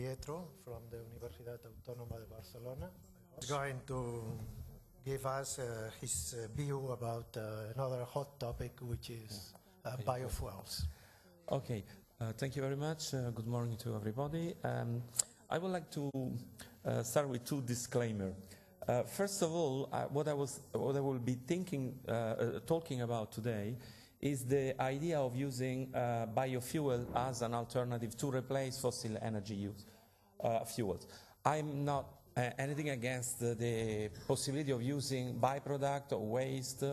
Giampietro from the Universidad Autónoma de Barcelona. He's going to give us his view about another hot topic, which is biofuels. Okay, thank you very much. Good morning to everybody. I would like to start with two disclaimers. First of all, what I will be talking about today is the idea of using biofuel as an alternative to replace fossil energy fuels. I'm not anything against the possibility of using byproduct or waste,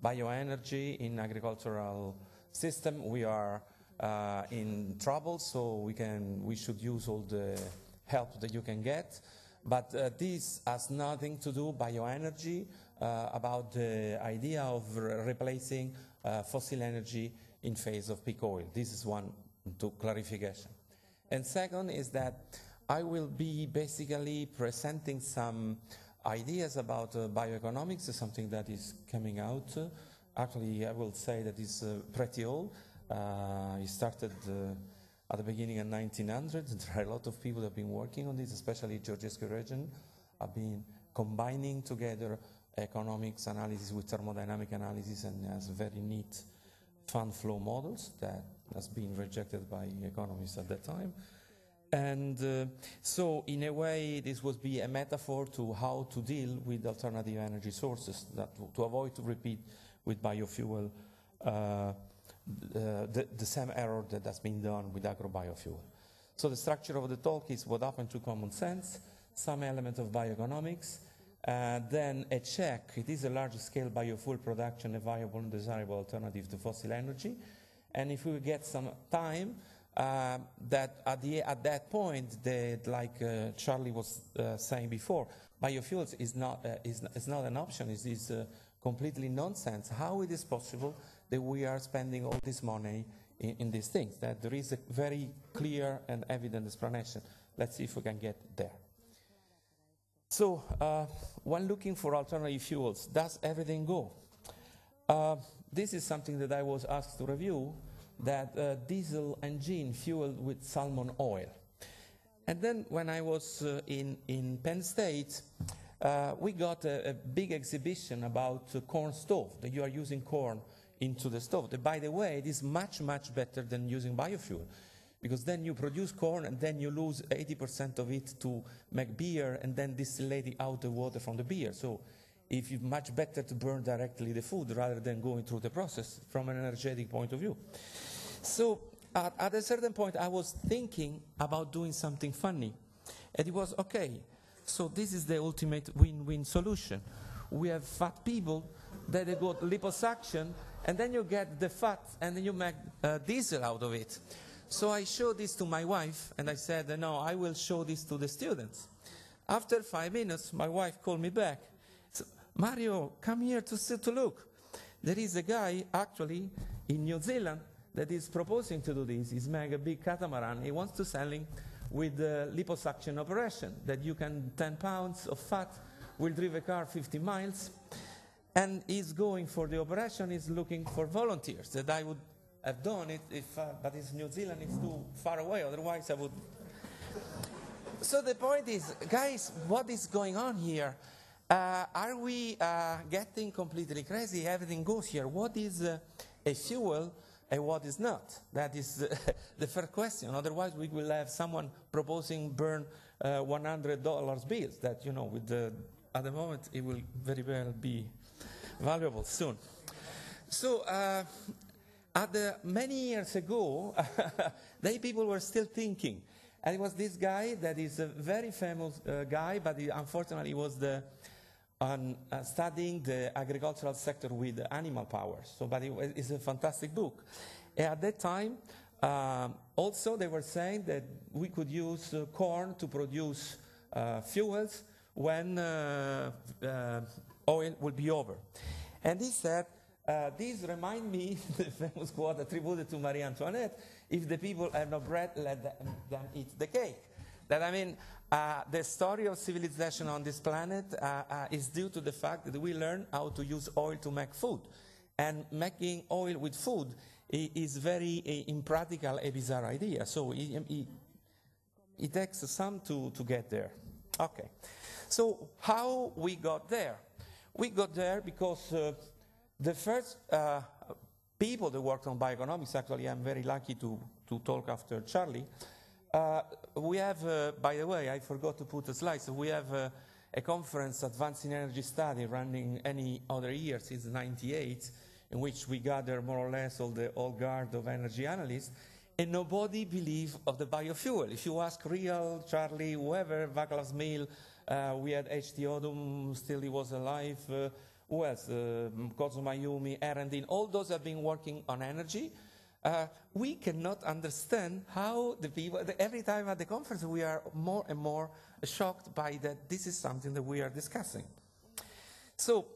bioenergy in agricultural system. We are in trouble, so we should use all the help that you can get. But this has nothing to do, bioenergy, about the idea of replacing fossil energy in phase of peak oil. This is one clarification. And second is that I will be basically presenting some ideas about bioeconomics, something that is coming out. Actually, I will say that it's pretty old. It started at the beginning of 1900. There are a lot of people that have been working on this, especially Georgescu region, have been combining together economics analysis with thermodynamic analysis, and has very neat fund flow models that has been rejected by economists at that time. And so in a way this would be a metaphor to how to deal with alternative energy sources, to avoid to repeat with biofuel the same error that has been done with agro-biofuel. So the structure of the talk is what happened to common sense, some element of bioeconomics, then a check. It is a large-scale biofuel production, a viable and desirable alternative to fossil energy. And if we get some time, that at that point, like Charlie was saying before, biofuels is not an option. It is completely nonsense. How it is possible that we are spending all this money in these things? That there is a very clear and evident explanation. Let's see if we can get there. So, when looking for alternative fuels, does everything go? This is something that I was asked to review, that diesel engine fueled with salmon oil. And then when I was in Penn State, we got a big exhibition about corn stove, that you are using corn into the stove. That, by the way, it is much, much better than using biofuel, because then you produce corn and then you lose 80% of it to make beer and then distillate out the water from the beer. So it's much better to burn directly the food rather than going through the process from an energetic point of view. So at a certain point I was thinking about doing something funny. And it was, okay, so this is the ultimate win-win solution. We have fat people that they got liposuction, and then you get the fat and then you make diesel out of it. So I showed this to my wife and I said, no, I will show this to the students. After 5 minutes, my wife called me back. Mario, come here to look. There is a guy actually in New Zealand that is proposing to do this. He's making a big catamaran. He wants to sell it with the liposuction operation, that you can 10 pounds of fat will drive a car 50 miles. And he's going for the operation, he's looking for volunteers. That I would have done it if, but it's New Zealand, it's too far away, otherwise I would. So the point is, guys, what is going on here? Are we getting completely crazy? Everything goes here. What is a fuel and what is not? That is the first question. Otherwise, we will have someone proposing burn $100 bills that, you know, with at the moment, it will very well be valuable soon. So, many years ago, people were still thinking. And it was this guy that is a very famous guy, but unfortunately he was studying the agricultural sector with animal power. So, but it's a fantastic book. And at that time, also they were saying that we could use corn to produce fuels when oil will be over. And he said, this reminds me the famous quote attributed to Marie Antoinette: if the people have no bread, let them eat the cake. That, I mean, the story of civilization on this planet is due to the fact that we learn how to use oil to make food. And making oil with food is very impractical, a bizarre idea. So it takes some to get there. Okay, so how we got there? We got there because the first people that worked on bioeconomics, actually I'm very lucky to talk after Charlie. We have, by the way, I forgot to put a slide, so we have a conference, Advancing Energy Study, running any other year since '98, in which we gather more or less all the old guard of energy analysts, and nobody believed of the biofuel. If you ask Real, Charlie, whoever, Václav Smil, we had H.T. Odum, still he was alive, who else? Kozo Mayumi, Arendin, all those have been working on energy. We cannot understand how the people, every time at the conference we are more and more shocked by that this is something that we are discussing. So,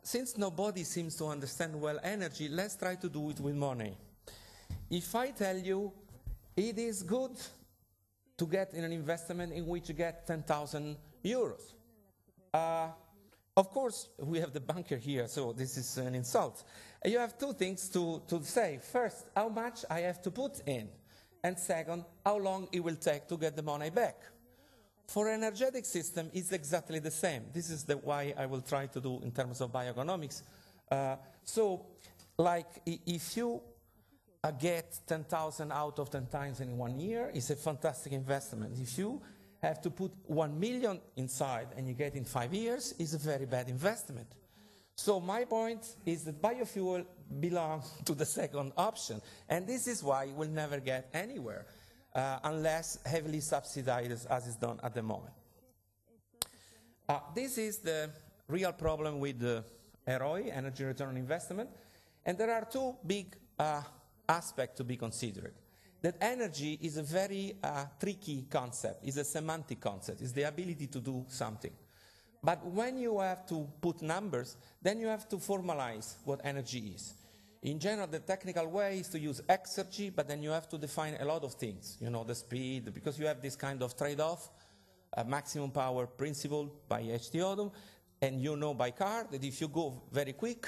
since nobody seems to understand well energy, let's try to do it with money. If I tell you it is good to get in an investment in which you get 10,000 euros, of course, we have the banker here, so this is an insult. You have two things to say. First, how much I have to put in, and second, how long it will take to get the money back. For an energetic system, it's exactly the same. This is why I will try to do in terms of bioeconomics. So, like, if you get 10,000 out of 10 times in 1 year, it's a fantastic investment. If you have to put 1 million inside and you get in 5 years, it's a very bad investment. So my point is that biofuel belongs to the second option, and this is why we'll never get anywhere unless heavily subsidized as is done at the moment. This is the real problem with the ROI, energy return on investment, and there are two big aspects to be considered. That energy is a very tricky concept, is a semantic concept, is the ability to do something. But when you have to put numbers, then you have to formalize what energy is. In general, the technical way is to use exergy, but then you have to define a lot of things, you know, the speed, because you have this kind of trade-off, maximum power principle by H.T. Odum, and you know by car that if you go very quick,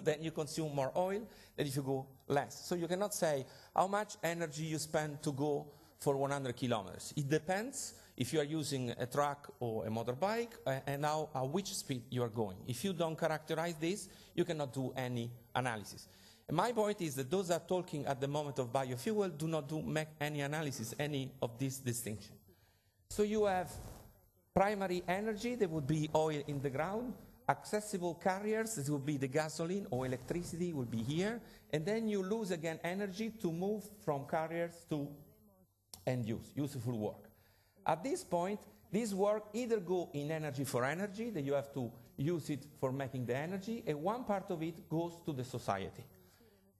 then you consume more oil than if you go less. So you cannot say how much energy you spend to go for 100 kilometers. It depends if you are using a truck or a motorbike and at which speed you are going. If you don't characterize this, you cannot do any analysis. And my point is that those that are talking at the moment of biofuel do not make any analysis, any of this distinction. So you have primary energy, that would be oil in the ground, accessible carriers, this would be the gasoline or electricity, would be here, and then you lose again energy to move from carriers to end use, useful work. At this point, this work either go in energy for energy, that you have to use it for making the energy, and one part of it goes to the society.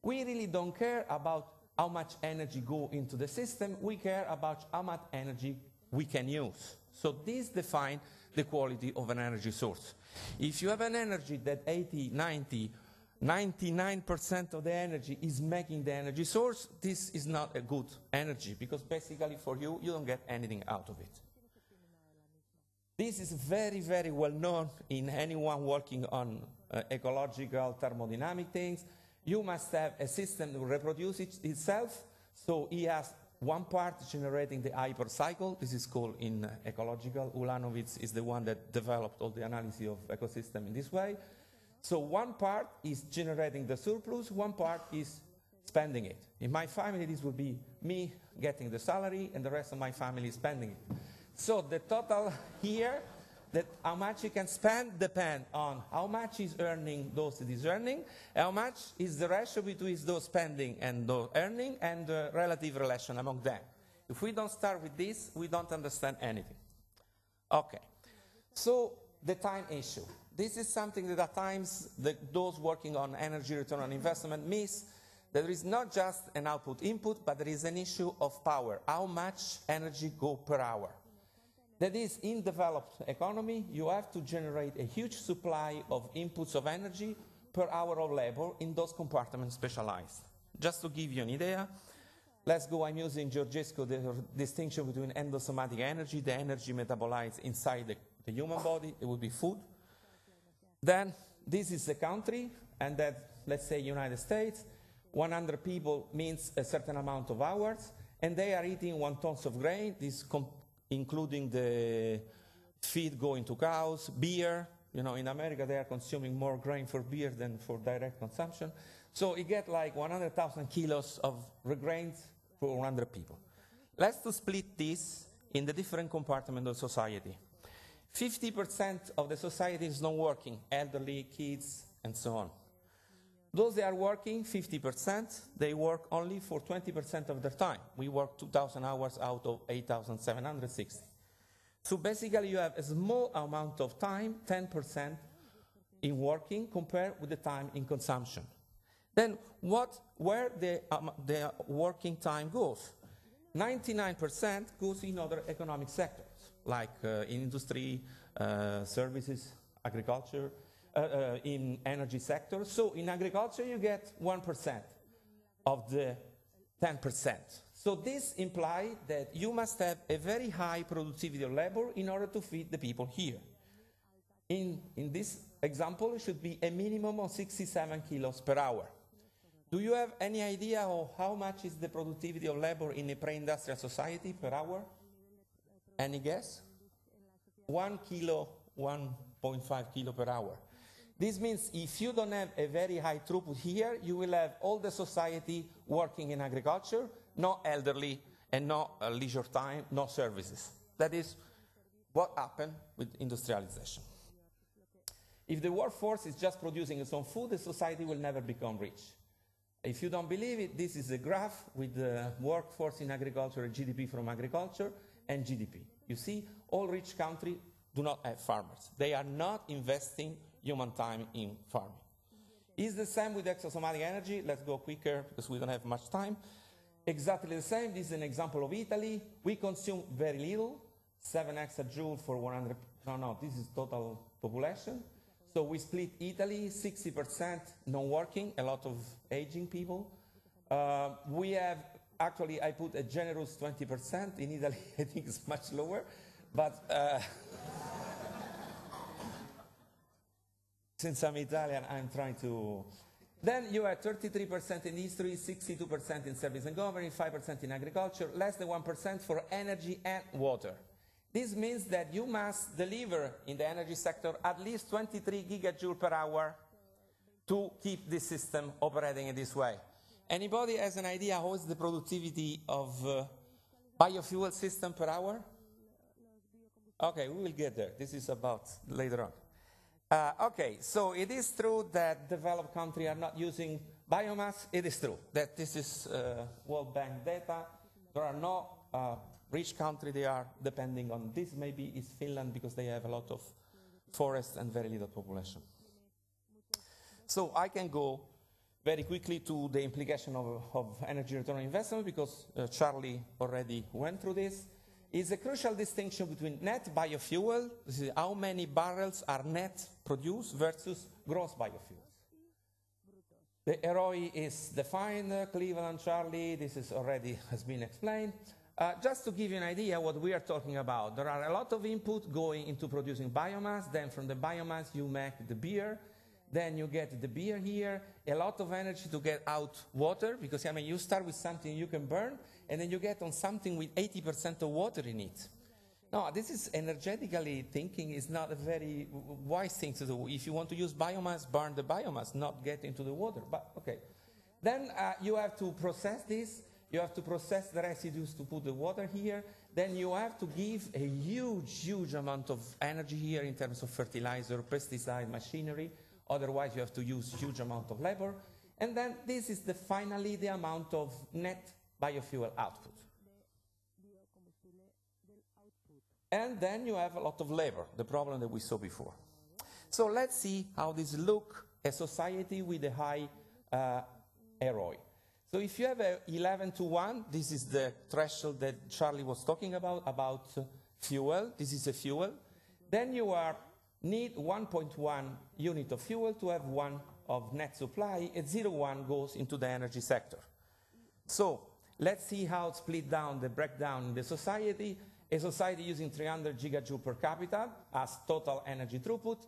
We really don't care about how much energy go into the system, we care about how much energy we can use. So this defines the quality of an energy source. If you have an energy that 80, 90, 99% of the energy is making the energy source, this is not a good energy, because basically for you, you don't get anything out of it. This is very, very well known in anyone working on ecological thermodynamic things. You must have a system that will reproduce itself, so it has one part generating the hypercycle. This is called in ecological. Ulanovitz is the one that developed all the analysis of ecosystem in this way. So one part is generating the surplus, one part is spending it. In my family, this would be me getting the salary and the rest of my family spending it. So the total here, that how much you can spend depends on how much is earning those that is earning, how much is the ratio between those spending and those earning, and the relative relation among them. If we don't start with this, we don't understand anything. Okay, so the time issue. This is something that at times those working on energy return on investment miss. There is not just an output-input, but there is an issue of power. How much energy go per hour? That is, in developed economy, you have to generate a huge supply of inputs of energy per hour of labor in those compartments specialized. Just to give you an idea, let's go, I'm using Georgescu, the distinction between endosomatic energy, the energy metabolized inside the human body, it would be food. Then, this is the country, and that, let's say, United States, 100 people means a certain amount of hours, and they are eating 1 ton of grain, this including the feed going to cows, beer. You know, in America they are consuming more grain for beer than for direct consumption. So you get like 100,000 kilos of grains for 100 people. Let's split this in the different compartments of society. 50% of the society is not working, elderly, kids, and so on. Those that are working, 50%, they work only for 20% of their time. We work 2,000 hours out of 8,760. So basically you have a small amount of time, 10% in working compared with the time in consumption. Then where the working time goes? 99% goes in other economic sectors, like in industry, services, agriculture, in energy sector. So in agriculture you get 1% of the 10%. So this implies that you must have a very high productivity of labor in order to feed the people here. In this example, it should be a minimum of 67 kilos per hour. Do you have any idea of how much is the productivity of labor in a pre-industrial society per hour? Any guess? 1 kilo, 1.5 kilo per hour. This means if you don't have a very high throughput here, you will have all the society working in agriculture, no elderly, and no leisure time, no services. That is what happened with industrialization. If the workforce is just producing its own food, the society will never become rich. If you don't believe it, this is a graph with the workforce in agriculture, GDP from agriculture, and GDP. You see, all rich countries do not have farmers. They are not investing human time in farming. It's the same with exosomatic energy. Let's go quicker because we don't have much time. Exactly the same. This is an example of Italy. We consume very little, 7 exajoule for 100. No, this is total population. So we split Italy, 60% non-working, a lot of aging people. We have, actually, I put a generous 20%. In Italy, I think it's much lower. But since I'm Italian, I'm trying to... Then you have 33% in industry, 62% in service and government, 5% in agriculture, less than 1% for energy and water. This means that you must deliver in the energy sector at least 23 gigajoule per hour to keep this system operating in this way. Anybody has an idea how is the productivity of biofuel system per hour? Okay, we will get there. This is about later on. Okay, so it is true that developed countries are not using biomass. It is true that this is World Bank data. There are no rich countries they are depending on. This maybe is Finland because they have a lot of forest and very little population. So I can go very quickly to the implication of energy return on investment because Charlie already went through this. Is a crucial distinction between net biofuel, this is how many barrels are net produced, versus gross biofuels. The ROI is defined, Cleveland, Charlie, this is already has been explained. Just to give you an idea what we are talking about, there are a lot of input going into producing biomass, then from the biomass you make the beer, then you get the beer here, a lot of energy to get out water, because I mean you start with something you can burn, and then you get on something with 80% of water in it. No, this is energetically thinking is not a very wise thing to do. If you want to use biomass, burn the biomass, not get into the water. But okay. Then you have to process this. You have to process the residues to put the water here. Then you have to give a huge amount of energy here in terms of fertilizer, pesticide, machinery. Otherwise, you have to use huge amount of labor. And then this is finally the amount of net biofuel output. And then you have a lot of labor, the problem that we saw before. So let's see how this look a society with a high ROI. So if you have a 11:1, this is the threshold that Charlie was talking about fuel. This is a fuel. Then you need 1.1 unit of fuel to have 1 of net supply. At 0.1 goes into the energy sector. So let's see how it's split down, the breakdown in the society. A society using 300 gigajoule per capita as total energy throughput,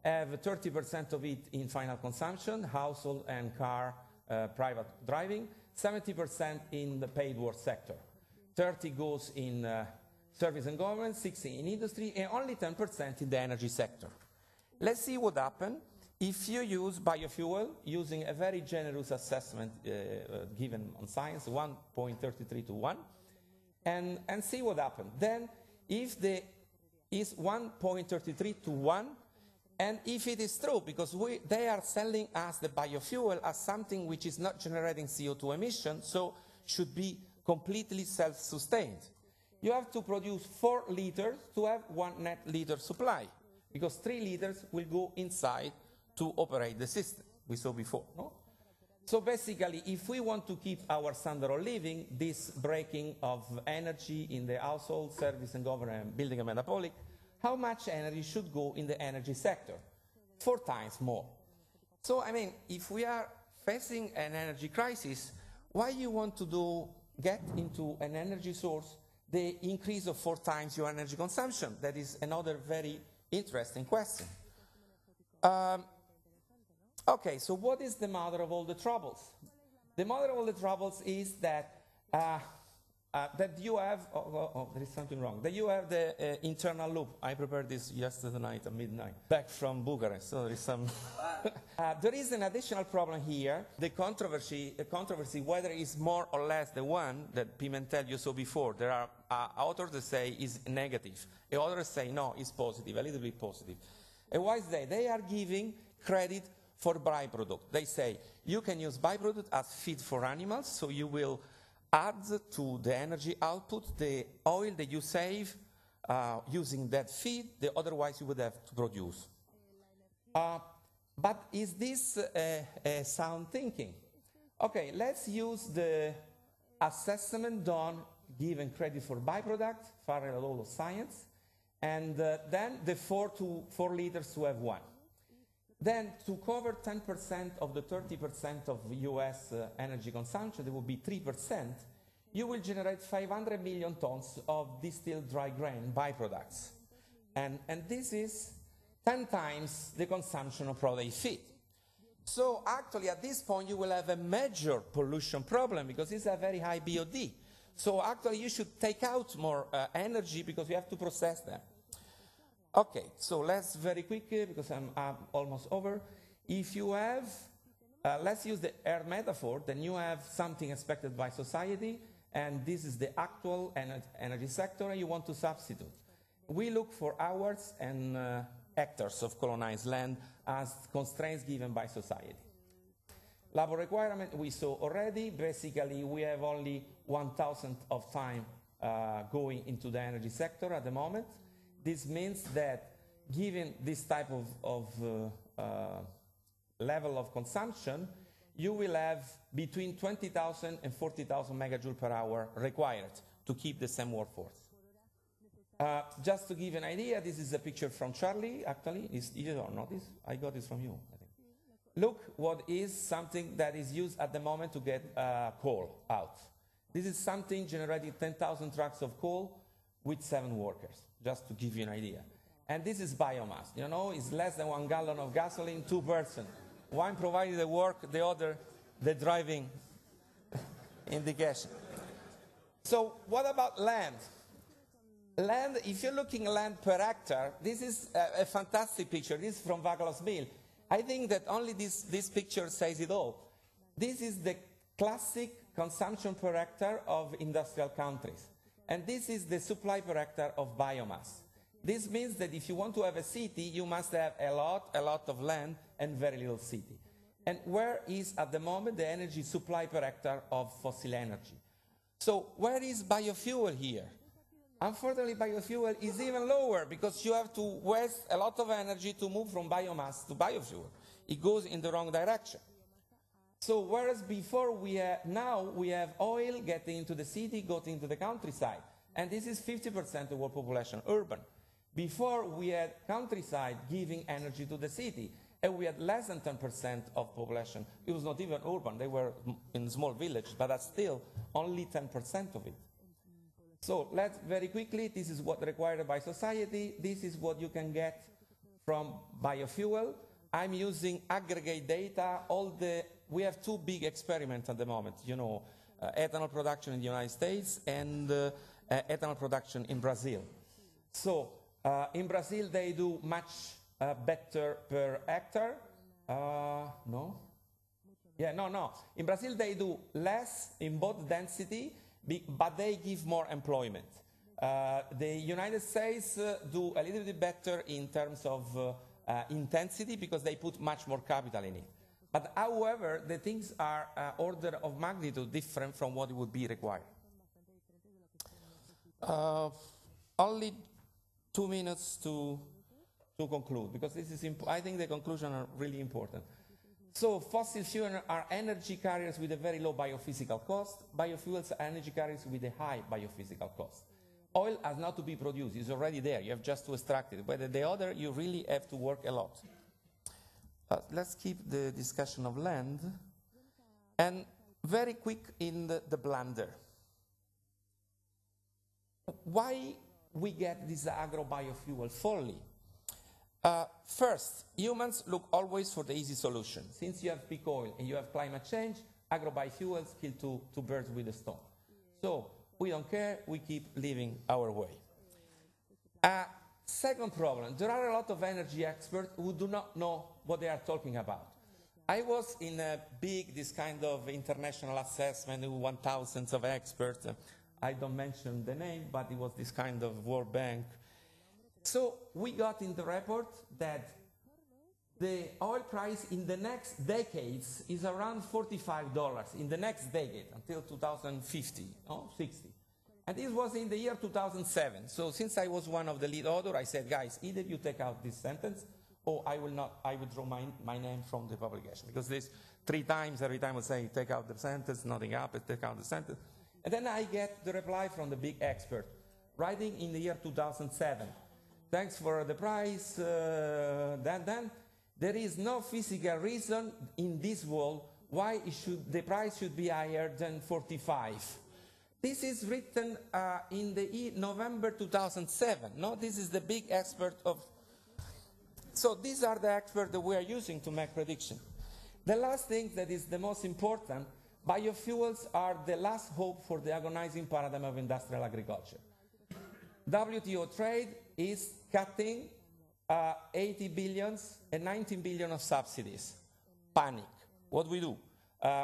have 30% of it in final consumption, household and car, private driving, 70% in the paid work sector. 30 goes in service and government, 60 in industry, and only 10% in the energy sector. Let's see what happens if you use biofuel using a very generous assessment given on science, 1.33 to 1, and see what happens. Then, if there is 1.33 to 1, and if it is true, because they are selling us the biofuel as something which is not generating CO2 emissions, so should be completely self-sustained. You have to produce 4 liters to have 1 net liter supply, because 3 liters will go inside to operate the system, we saw before, no? So basically, if we want to keep our standard of living, this breaking of energy in the household, service and government, building and metabolic, how much energy should go in the energy sector? 4 times more. So, I mean, if we are facing an energy crisis, why you want to get into an energy source the increase of 4 times your energy consumption? That is another very interesting question. Okay, so what is the mother of all the troubles? The mother of all the troubles is that that you have, there is something wrong, that you have the internal loop. I prepared this yesterday night at midnight, back from Bucharest, so there is some... there is an additional problem here, the controversy whether it's more or less the one that Pimentel you saw before. There are authors that say is negative, and others say no, it's positive, a little bit positive. And why is that? They are giving credit for byproduct. They say you can use byproduct as feed for animals, so you will add to the energy output the oil that you save using that feed that otherwise you would have to produce. But is this sound thinking? Okay, let's use the assessment done given credit for byproduct, parallel law of science, and then the 4 liters to have 1. Then to cover 10% of the 30% of US energy consumption, there will be 3%, you will generate 500 million tons of distilled dry grain byproducts. And this is 10 times the consumption of protein feed. So actually at this point you will have a major pollution problem because it's a very high BOD. So actually you should take out more energy because you have to process them. Okay, so let's very quickly, because I'm almost over. If you have, let's use the air metaphor, then you have something expected by society, and this is the actual energy sector, and you want to substitute. We look for hours and hectares of colonized land as constraints given by society. Labor requirement we saw already. Basically, we have only 1,000th of time going into the energy sector at the moment. This means that given this type of level of consumption, you will have between 20,000 and 40,000 megajoule per hour required to keep the same workforce. Just to give an idea, this is a picture from Charlie, actually. You don't know this? I got this from you, I think. Look what is something that is used at the moment to get coal out. This is something generating 10,000 trucks of coal with 7 workers, just to give you an idea. And this is biomass, you know, it's less than 1 gallon of gasoline, 2 persons. One providing the work, the other the driving indication. So what about land? Land, if you're looking at land per hectare, this is a fantastic picture. This is from Vagalos Mill. I think that only this picture says it all. This is the classic consumption per hectare of industrial countries. And this is the supply per hectare of biomass. This means that if you want to have a city, you must have a lot of land and very little city. And where is, at the moment, the energy supply per hectare of fossil energy? So where is biofuel here? Unfortunately, biofuel is even lower because you have to waste a lot of energy to move from biomass to biofuel. It goes in the wrong direction. So whereas before now we have oil getting into the city, going into the countryside. And this is 50% of our population, urban. Before we had countryside giving energy to the city. And we had less than 10% of population. It was not even urban. They were in small villages, but that's still only 10% of it. So let's very quickly, this is what required by society. This is what you can get from biofuel. I'm using aggregate data. We have 2 big experiments at the moment. You know, ethanol production in the United States and ethanol production in Brazil. So in Brazil they do much better per hectare. No? Yeah, no. In Brazil they do less in both density, but they give more employment. The United States do a little bit better in terms of intensity because they put much more capital in it. But however, the things are order of magnitude different from what would be required. Only 2 minutes to conclude, because this is I think the conclusion are really important. So fossil fuels are energy carriers with a very low biophysical cost. Biofuels are energy carriers with a high biophysical cost. Oil has not to be produced, it's already there, you have just to extract it. But the other, you really have to work a lot. Let's keep the discussion of land. And very quick in the blunder. Why we get this agro-biofuel folly? First, humans look always for the easy solution. Since you have peak oil and you have climate change, agro-biofuels kill two birds with a stone. So we don't care, we keep living our way. Second problem, there are a lot of energy experts who do not know what they are talking about. I was in a this kind of international assessment with 1,000 of experts. I don't mention the name, but it was this kind of World Bank. So we got in the report that the oil price in the next decades is around $45 in the next decade until 2050, 60. And this was in the year 2007. So since I was one of the lead authors, I said, guys, either you take out this sentence or I withdraw my name from the publication. Because this 3 times, every time I say, take out the sentence, nothing happens, take out the sentence. And then I get the reply from the big expert, writing in the year 2007. Thanks for the price. Then there is no physical reason in this world why the price should be higher than 45. This is written in the November 2007. No, this is the big expert of. So these are the experts that we are using to make prediction. The last thing that is the most important, biofuels are the last hope for the agonizing paradigm of industrial agriculture. WTO trade is cutting 80 billion and 19 billion of subsidies. Panic. What we do?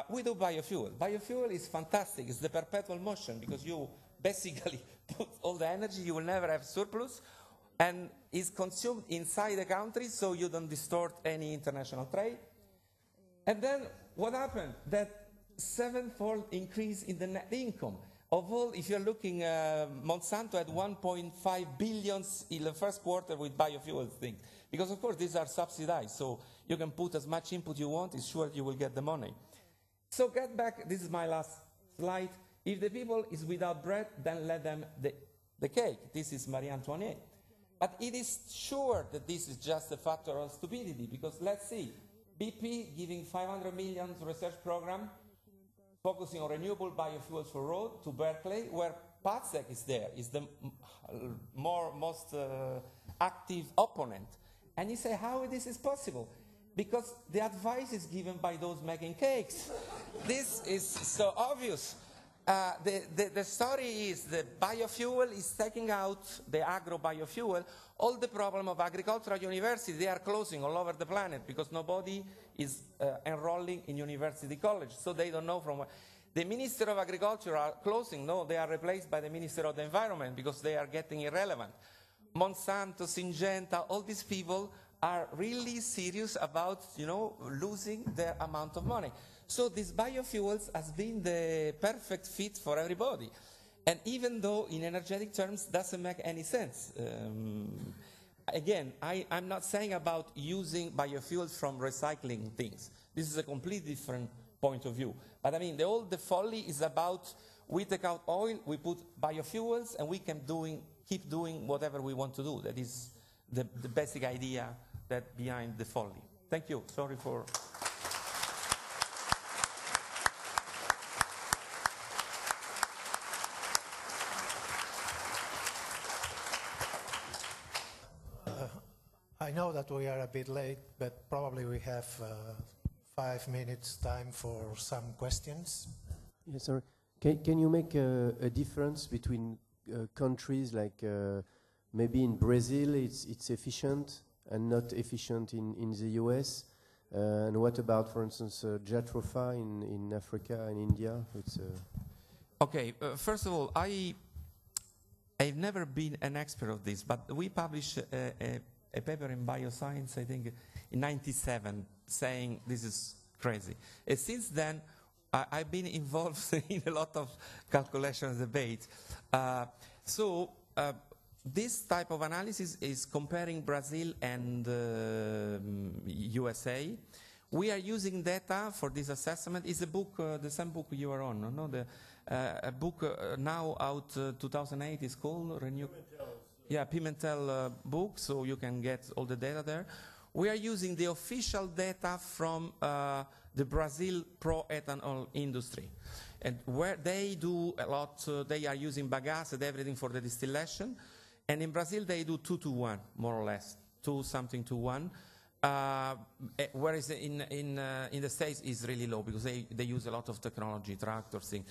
We do biofuel. Biofuel is fantastic. It's the perpetual motion because you basically put all the energy, you will never have surplus, and is consumed inside the country so you don't distort any international trade. And then what happened? That 7-fold increase in the net income. Of all, if you're looking, Monsanto had 1.5 billion in the first quarter with biofuel things. Because of course these are subsidized, so you can put as much input you want, it's sure you will get the money. So get back, this is my last slide. If the people is without bread, then let them the cake. This is Marie Antoinette. But it is sure that this is just a factor of stupidity, because let's see, BP giving 500 million research program, focusing on renewable biofuels for road to Berkeley, where PATSEC is there, is the most active opponent. And you say, how this is possible? Because the advice is given by those making cakes. This is so obvious. The story is the biofuel is taking out the agro-biofuel. All the problem of agricultural universities, they are closing all over the planet because nobody is enrolling in university college. So they don't know from where. The Minister of Agriculture are closing. No, they are replaced by the Minister of the Environment because they are getting irrelevant. Monsanto, Syngenta, all these people are really serious about, losing their amount of money. So these biofuels has been the perfect fit for everybody. And even though in energetic terms doesn't make any sense. Again, I'm not saying about using biofuels from recycling things. This is a completely different point of view. But I mean, the folly is about we take out oil, we put biofuels, and we can keep doing whatever we want to do. That is the basic idea that behind the folly. Thank you. Sorry for... I know that we are a bit late, but probably we have 5 minutes time for some questions. Yes, sir. Can you make a difference between countries like maybe in Brazil it's efficient and not efficient in the US? And what about, for instance, jatropha in Africa and India? Okay, first of all, I've never been an expert of this, but we published a paper in Bioscience, I think, in '97, saying this is crazy. And since then, I've been involved in a lot of calculation and debate. This type of analysis is comparing Brazil and USA. We are using data for this assessment. It's a book, the same book you are on, no? A book now out 2008 is called Renew. Yeah, Pimentel book, so you can get all the data there. We are using the official data from the Brazil pro-ethanol industry. And where they do a lot, they are using bagasse and everything for the distillation. And in Brazil, they do 2-to-1, more or less, 2-something-to-1. Whereas in the States, it's really low because they use a lot of technology, tractors, things.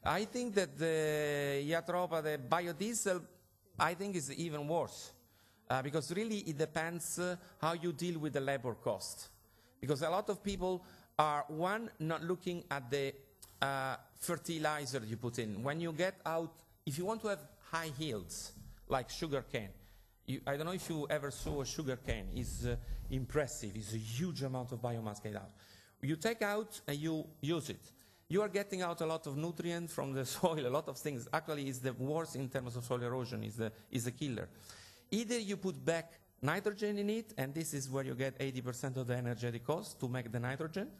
I think that the Jatropha, the biodiesel, I think is even worse. Because really it depends how you deal with the labor cost. Because a lot of people are, one, not looking at the fertilizer you put in. When you get out, if you want to have high yields, like sugar cane, I don't know if you ever saw a sugar cane. It's impressive. It's a huge amount of biomass get out. You take out and you use it. You are getting out a lot of nutrients from the soil, a lot of things. Actually, it's the worst in terms of soil erosion, is the killer. Either you put back nitrogen in it, and this is where you get 80% of the energetic cost to make the nitrogen,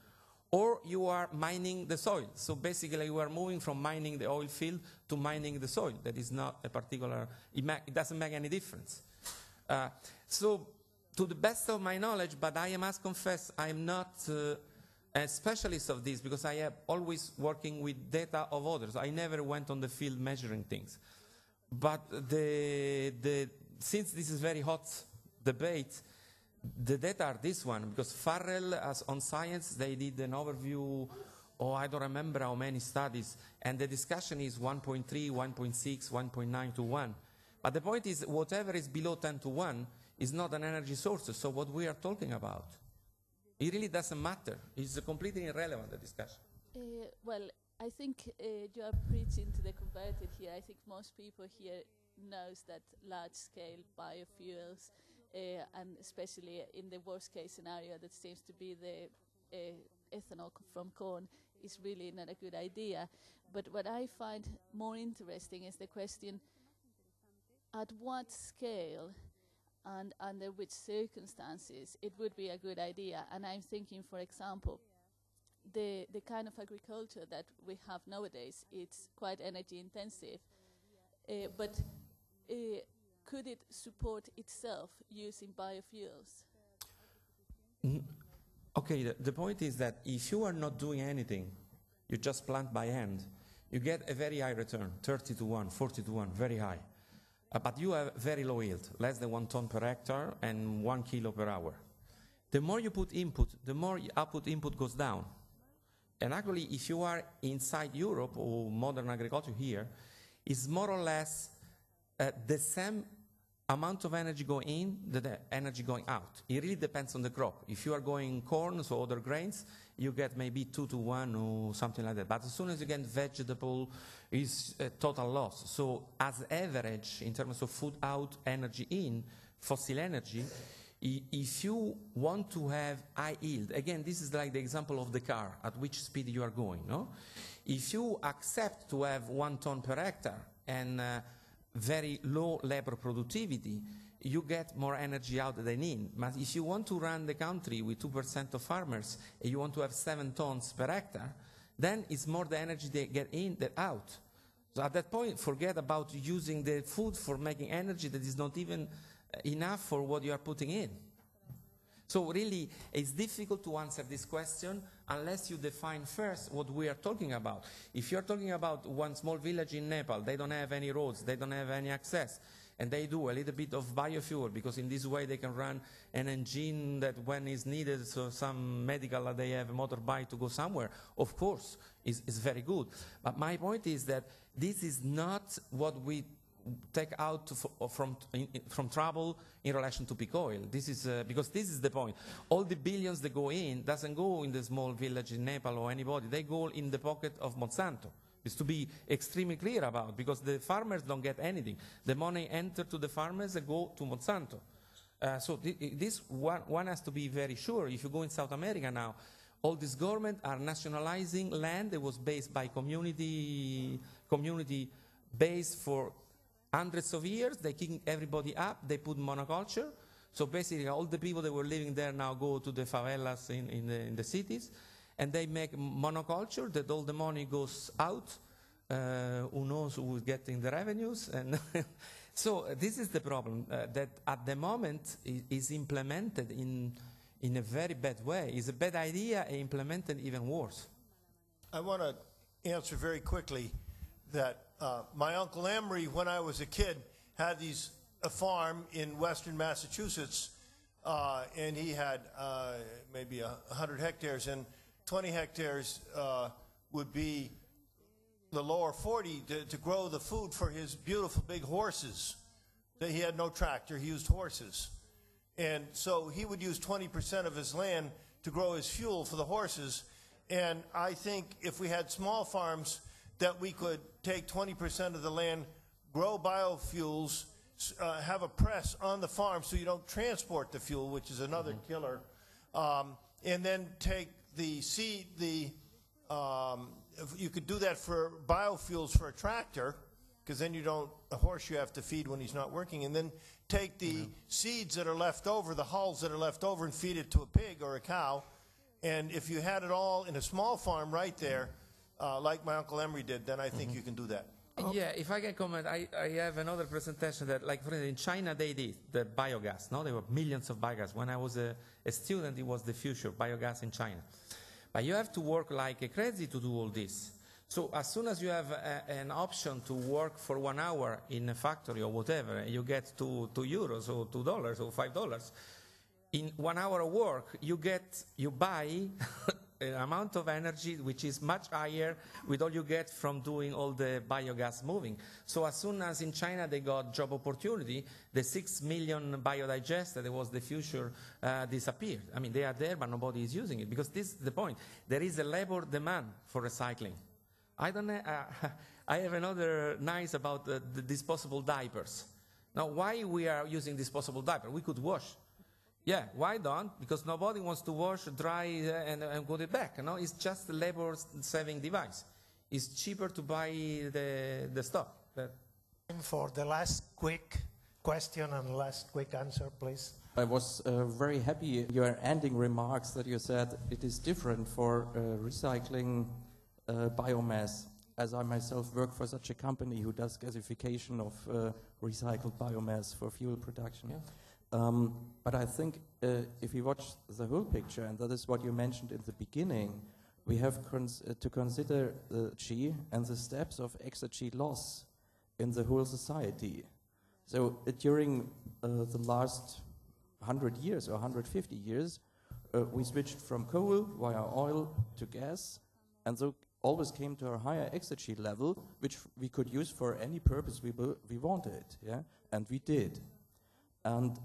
or you are mining the soil. So basically you are moving from mining the oil field to mining the soil. That is not a particular, it doesn't make any difference. So to the best of my knowledge, but I must confess I am not a specialist of this because I am always working with data of others. I never went on the field measuring things. But since this is very hot debate, the data are this one, because Farrell, as on Science, they did an overview, I don't remember how many studies, and the discussion is 1.3, 1.6, 1.9 to 1. But the point is, whatever is below 10 to 1 is not an energy source, so what we are talking about, it really doesn't matter. It's completely irrelevant, the discussion. Well, I think you are preaching to the converted here. I think most people here knows that large-scale biofuels, and especially in the worst-case scenario that seems to be the ethanol from corn, is really not a good idea. But what I find more interesting is the question, at what scale and under which circumstances it would be a good idea. And I'm thinking, for example, the kind of agriculture that we have nowadays, it's quite energy intensive, but could it support itself using biofuels? Okay, the point is that if you are not doing anything, you just plant by hand, you get a very high return, 30 to 1, 40 to 1, very high. But you have very low yield, less than 1 ton per hectare and 1 kilo per hour. The more you put input, the more output input goes down. And actually, if you are inside Europe or modern agriculture here, it's more or less the same amount of energy going in, the energy going out. It really depends on the crop. If you are going corn, so other grains, you get maybe 2 to 1 or something like that. But as soon as you get vegetable, it's a total loss. So as average, in terms of food out, energy in, fossil energy, if you want to have high yield, again, this is like the example of the car, at which speed you are going, no? If you accept to have 1 ton per hectare and very low labor productivity, you get more energy out than in. But if you want to run the country with 2% of farmers and you want to have 7 tons per hectare, then it's more the energy they get in than out. So at that point, forget about using the food for making energy that is not even enough for what you are putting in. So really, it's difficult to answer this question unless you define first what we are talking about. If you're talking about one small village in Nepal, they don't have any roads, they don't have any access, and they do a little bit of biofuel, because in this way they can run an engine that when is needed, so some medical, they have a motorbike to go somewhere, of course, is very good. But my point is that this is not what we take out from trouble in relation to peak oil. This is because this is the point. All the billions that go in doesn't go in the small village in Nepal or anybody. They go in the pocket of Monsanto. It's to be extremely clear about, because the farmers don't get anything. The money enter to the farmers and go to Monsanto. So this one has to be very sure. If you go in South America now, all these governments are nationalizing land that was based by community based for hundreds of years. They kick everybody up. They put monoculture. So basically, all the people that were living there now go to the favelas in the cities, and they make monoculture. That all the money goes out. Who knows who is getting the revenues? And so this is the problem that at the moment is implemented in a very bad way. It's a bad idea and implemented even worse. I want to answer very quickly that my Uncle Emery, when I was a kid, had a farm in western Massachusetts, and he had maybe 100 hectares, and 20 hectares would be the lower 40 to grow the food for his beautiful big horses. He had no tractor, he used horses. And so he would use 20% of his land to grow his fuel for the horses. And I think if we had small farms, that we could take 20% of the land, grow biofuels, have a press on the farm so you don't transport the fuel, which is another killer, and then take the seed, you could do that for biofuels for a tractor, because then a horse you have to feed when he's not working, and then take the seeds that are left over, the hulls that are left over, and feed it to a pig or a cow. And if you had it all in a small farm right there, like my Uncle Emery did, then I think you can do that. Yeah, if I can comment, I have another presentation that, like, for instance, in China they did the biogas. No, there were millions of biogas. When I was a student, it was the future, biogas in China. But you have to work like a crazy to do all this. So as soon as you have an option to work for 1 hour in a factory or whatever, you get €2 or $2 or $5. In 1 hour of work, you buy an amount of energy which is much higher with all you get from doing all the biogas moving. So as soon as in China they got job opportunity, the 6 million biodigester that was the future disappeared. I mean, they are there, but nobody is using it, because this is the point. There is a labor demand for recycling. I have another nice about the disposable diapers. Now, why we are using disposable diaper? We could wash. Yeah, why don't? Because nobody wants to wash, dry, and put it back. No, it's just a labor-saving device. It's cheaper to buy the stuff. For the last quick question and last quick answer, please. I was very happy your ending remarks that you said it is different for recycling biomass, as I myself work for such a company who does gasification of recycled biomass for fuel production. Yeah. But I think if you watch the whole picture, and that is what you mentioned in the beginning, we have to consider the G and the steps of exergy loss in the whole society. So during the last 100 years or 150 years, we switched from coal via oil to gas, and so always came to a higher exergy level, which we could use for any purpose we wanted, yeah, and we did. And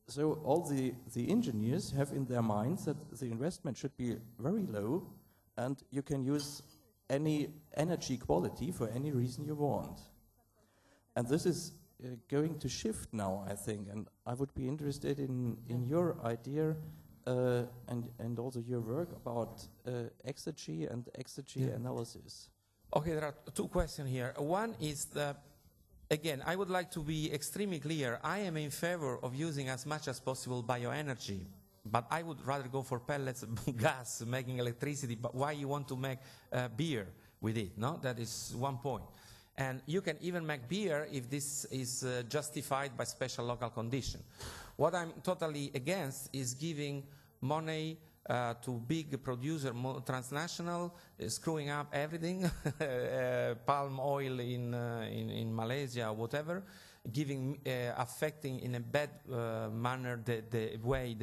so all the engineers have in their minds that the investment should be very low, and you can use any energy quality for any reason you want. And this is going to shift now, I think, and I would be interested in your idea and also your work about exergy and exergy analysis. Okay, there are two questions here. One is that, again, I would like to be extremely clear. I am in favor of using as much as possible bioenergy, but I would rather go for pellets, gas, making electricity. But why you want to make beer with it? No, that is one point. And you can even make beer if this is justified by special local condition. What I'm totally against is giving money to big producer, transnational, screwing up everything, palm oil in Malaysia or whatever, affecting in a bad manner the way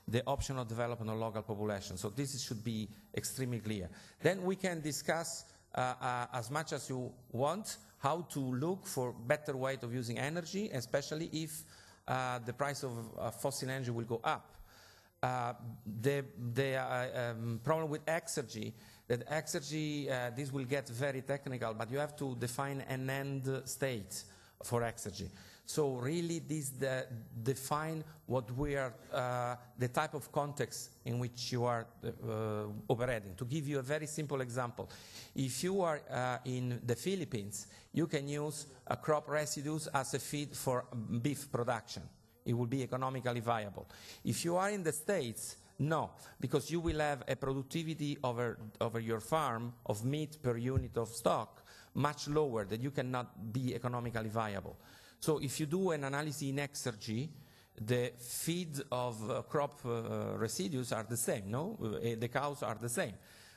the option of development of local population. So this should be extremely clear. Then we can discuss as much as you want how to look for better way of using energy, especially if the price of fossil energy will go up. The problem with exergy, that exergy, this will get very technical, but you have to define an end state for exergy. So really this define what we are, the type of context in which you are operating. To give you a very simple example, if you are in the Philippines, you can use crop residues as a feed for beef production. It will be economically viable. If you are in the States, no, because you will have a productivity over your farm of meat per unit of stock much lower, that you cannot be economically viable. So if you do an analysis in exergy, the feed of crop residues are the same, no? The cows are the same.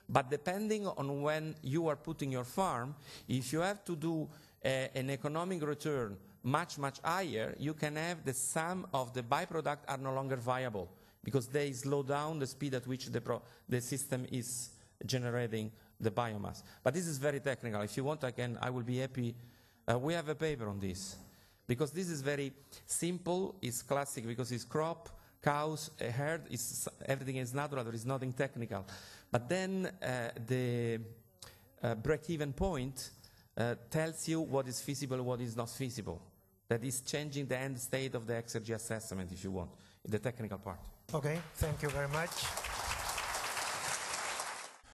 But depending on when you are putting your farm, if you have to do an economic return much, much higher, you can have the sum of the byproduct are no longer viable because they slow down the speed at which the system is generating the biomass. But this is very technical. If you want, I will be happy. We have a paper on this. Because this is very simple, it's classic, because it's crop, cows, a herd, everything is natural, there is nothing technical. But then the break-even point tells you what is feasible, what is not feasible. That is changing the end state of the exergy assessment, if you want, the technical part. Okay, thank you very much.